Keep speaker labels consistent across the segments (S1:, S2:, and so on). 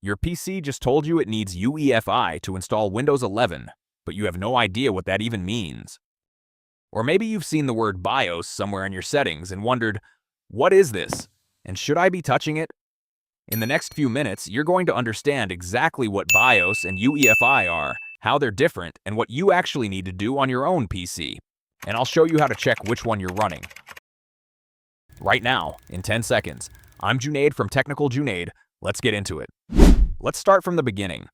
S1: Your PC just told you it needs UEFI to install Windows 11, but you have no idea what that even means. Or maybe you've seen the word BIOS somewhere in your settings and wondered, what is this? And should I be touching it? In the next few minutes, you're going to understand exactly what BIOS and UEFI are, how they're different, and what you actually need to do on your own PC. And I'll show you how to check which one you're running. Right now, in 10 seconds. I'm Junaid from Technical Junaid. Let's get into it. Let's start from the beginning.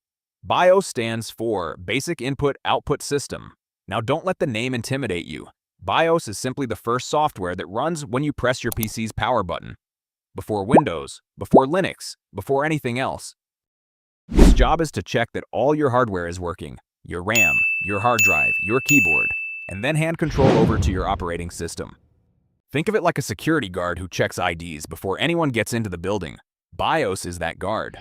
S1: BIOS stands for Basic Input-Output System. Now don't let the name intimidate you. BIOS is simply the first software that runs when you press your PC's power button. Before Windows, before Linux, before anything else. Its job is to check that all your hardware is working, your RAM, your hard drive, your keyboard, and then hand control over to your operating system. Think of it like a security guard who checks IDs before anyone gets into the building. BIOS is that guard.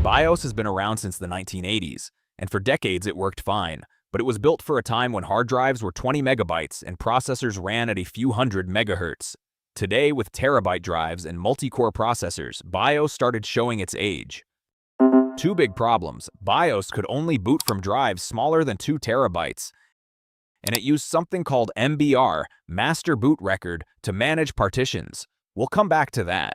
S1: BIOS has been around since the 1980s, and for decades it worked fine, but it was built for a time when hard drives were 20 megabytes and processors ran at a few hundred megahertz. Today, with terabyte drives and multi-core processors, BIOS started showing its age. Two big problems. BIOS could only boot from drives smaller than 2 terabytes, and it used something called MBR, Master Boot Record, to manage partitions. We'll come back to that.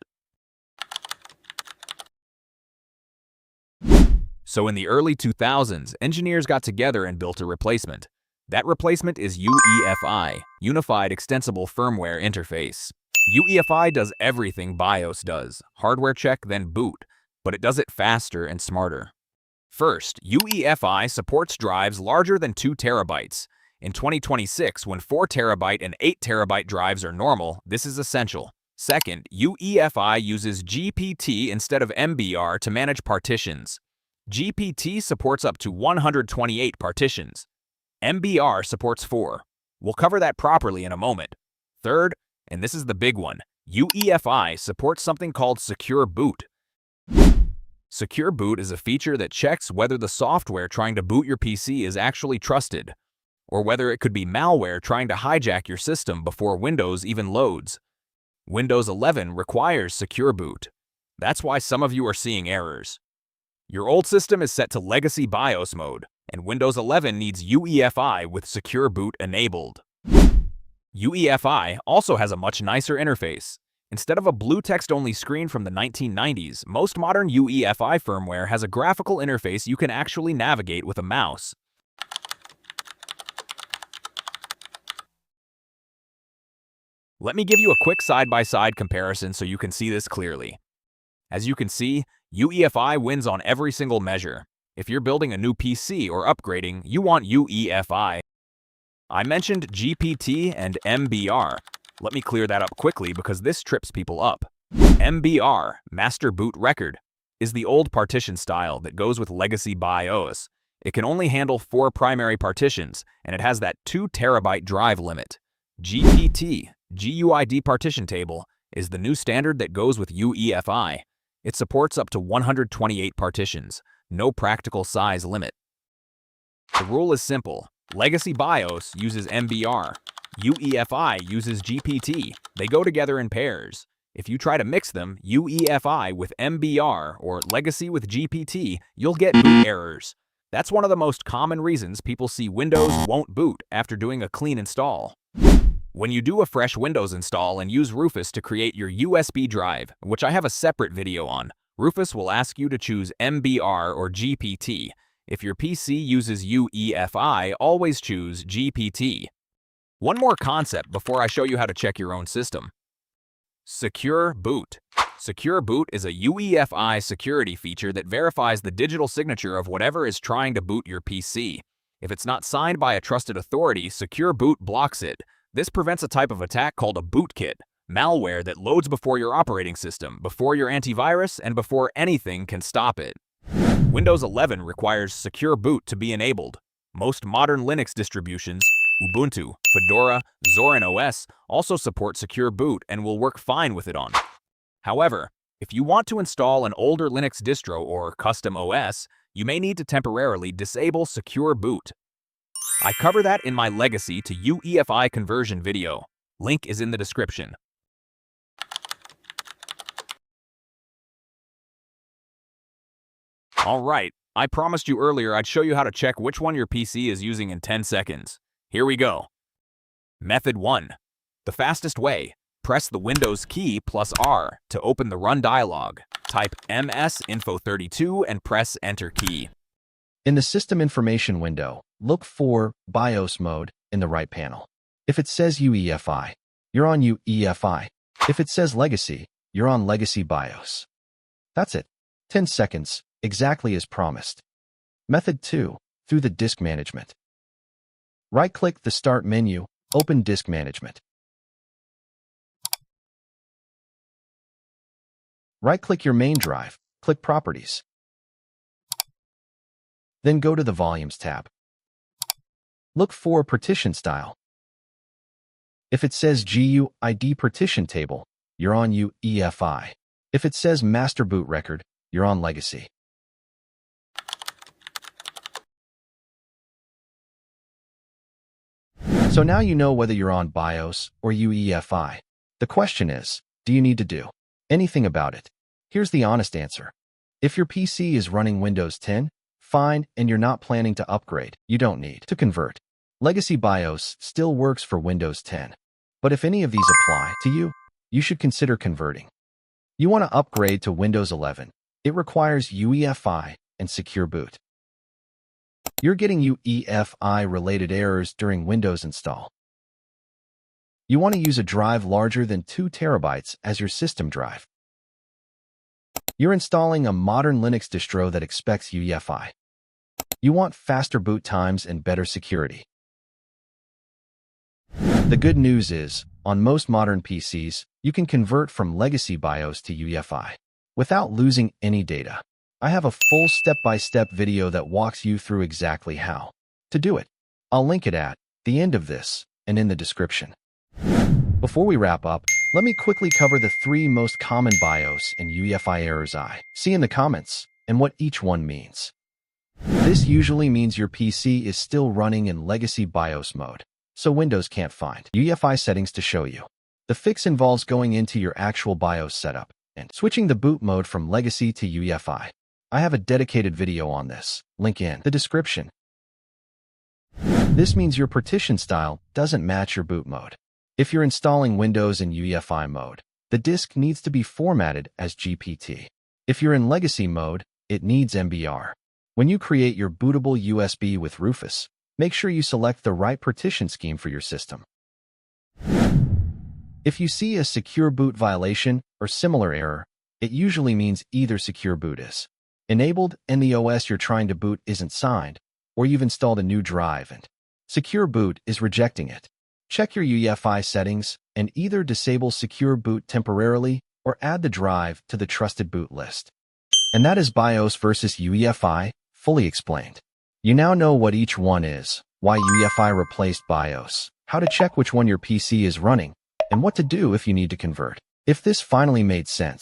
S1: So in the early 2000s, engineers got together and built a replacement. That replacement is UEFI, Unified Extensible Firmware Interface. UEFI does everything BIOS does, hardware check, then boot, but it does it faster and smarter. First, UEFI supports drives larger than 2 terabytes. In 2026, when 4 terabyte and 8 terabyte drives are normal, this is essential. Second, UEFI uses GPT instead of MBR to manage partitions. GPT supports up to 128 partitions. MBR supports 4. We'll cover that properly in a moment. Third, and this is the big one, UEFI supports something called Secure Boot. Secure Boot is a feature that checks whether the software trying to boot your PC is actually trusted, or whether it could be malware trying to hijack your system before Windows even loads. Windows 11 requires Secure Boot. That's why some of you are seeing errors. Your old system is set to Legacy BIOS mode, and Windows 11 needs UEFI with Secure Boot enabled. UEFI also has a much nicer interface. Instead of a blue text-only screen from the 1990s, most modern UEFI firmware has a graphical interface you can actually navigate with a mouse. Let me give you a quick side-by-side comparison so you can see this clearly. As you can see, UEFI wins on every single measure. If you're building a new PC or upgrading, you want UEFI. I mentioned GPT and MBR. Let me clear that up quickly because this trips people up. MBR, Master Boot Record, is the old partition style that goes with Legacy BIOS. It can only handle 4 primary partitions, and it has that 2 terabyte drive limit. GPT, GUID partition table, is the new standard that goes with UEFI. It supports up to 128 partitions, no practical size limit. The rule is simple. Legacy BIOS uses MBR. UEFI uses GPT. They go together in pairs. If you try to mix them, UEFI with MBR or Legacy with GPT, you'll get boot errors. That's one of the most common reasons people see Windows won't boot after doing a clean install. When you do a fresh Windows install and use Rufus to create your USB drive, which I have a separate video on, Rufus will ask you to choose MBR or GPT. If your PC uses UEFI, always choose GPT. One more concept before I show you how to check your own system. Secure Boot. Secure Boot is a UEFI security feature that verifies the digital signature of whatever is trying to boot your PC. If it's not signed by a trusted authority, Secure Boot blocks it. This prevents a type of attack called a bootkit, malware that loads before your operating system, before your antivirus, and before anything can stop it. Windows 11 requires Secure Boot to be enabled. Most modern Linux distributions, Ubuntu, Fedora, Zorin OS, also support Secure Boot and will work fine with it on. However, if you want to install an older Linux distro or custom OS, you may need to temporarily disable Secure Boot. I cover that in my Legacy to UEFI conversion video. Link is in the description. Alright, I promised you earlier I'd show you how to check which one your PC is using in 10 seconds. Here we go. Method 1. The fastest way. Press the Windows key plus R to open the Run dialog. Type msinfo32 and press Enter key.
S2: In the System Information window, look for BIOS mode in the right panel. If it says UEFI, you're on UEFI. If it says Legacy, you're on Legacy BIOS. That's it. 10 seconds, exactly as promised. Method 2. Through the Disk Management. Right-click the Start menu, open Disk Management. Right-click your main drive, click Properties. Then go to the Volumes tab. Look for Partition Style. If it says GUID Partition Table, you're on UEFI. If it says Master Boot Record, you're on Legacy. So now you know whether you're on BIOS or UEFI. The question is, do you need to do anything about it? Here's the honest answer. If your PC is running Windows 10, fine, and you're not planning to upgrade, you don't need to convert. Legacy BIOS still works for Windows 10. But if any of these apply to you, you should consider converting. You want to upgrade to Windows 11. It requires UEFI and Secure Boot. You're getting UEFI-related errors during Windows install. You want to use a drive larger than 2 terabytes as your system drive. You're installing a modern Linux distro that expects UEFI. You want faster boot times and better security. The good news is, on most modern PCs, you can convert from Legacy BIOS to UEFI without losing any data. I have a full step-by-step video that walks you through exactly how to do it. I'll link it at the end of this and in the description. Before we wrap up, let me quickly cover the 3 most common BIOS and UEFI errors I see in the comments and what each one means. This usually means your PC is still running in Legacy BIOS mode, so Windows can't find UEFI settings to show you. The fix involves going into your actual BIOS setup and switching the boot mode from Legacy to UEFI. I have a dedicated video on this, link in the description. This means your partition style doesn't match your boot mode. If you're installing Windows in UEFI mode, the disk needs to be formatted as GPT. If you're in Legacy mode, it needs MBR. When you create your bootable USB with Rufus, make sure you select the right partition scheme for your system. If you see a secure boot violation or similar error, it usually means either secure boot is enabled and the OS you're trying to boot isn't signed, or you've installed a new drive and secure boot is rejecting it. Check your UEFI settings and either disable secure boot temporarily or add the drive to the trusted boot list. And that is BIOS versus UEFI, fully explained. You now know what each one is, why UEFI replaced BIOS, how to check which one your PC is running, and what to do if you need to convert. If this finally made sense,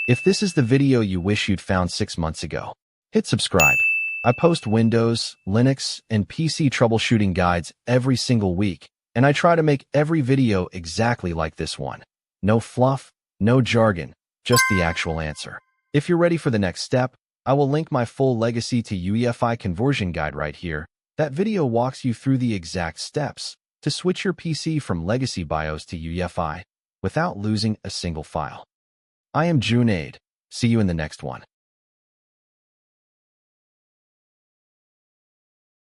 S2: if this is the video you wish you'd found 6 months ago, hit subscribe. I post Windows, Linux, and PC troubleshooting guides every single week, and I try to make every video exactly like this one. No fluff, no jargon, just the actual answer. If you're ready for the next step, I will link my full Legacy to UEFI conversion guide right here. That video walks you through the exact steps to switch your PC from Legacy BIOS to UEFI without losing a single file. I am Junaid. See you in the next one.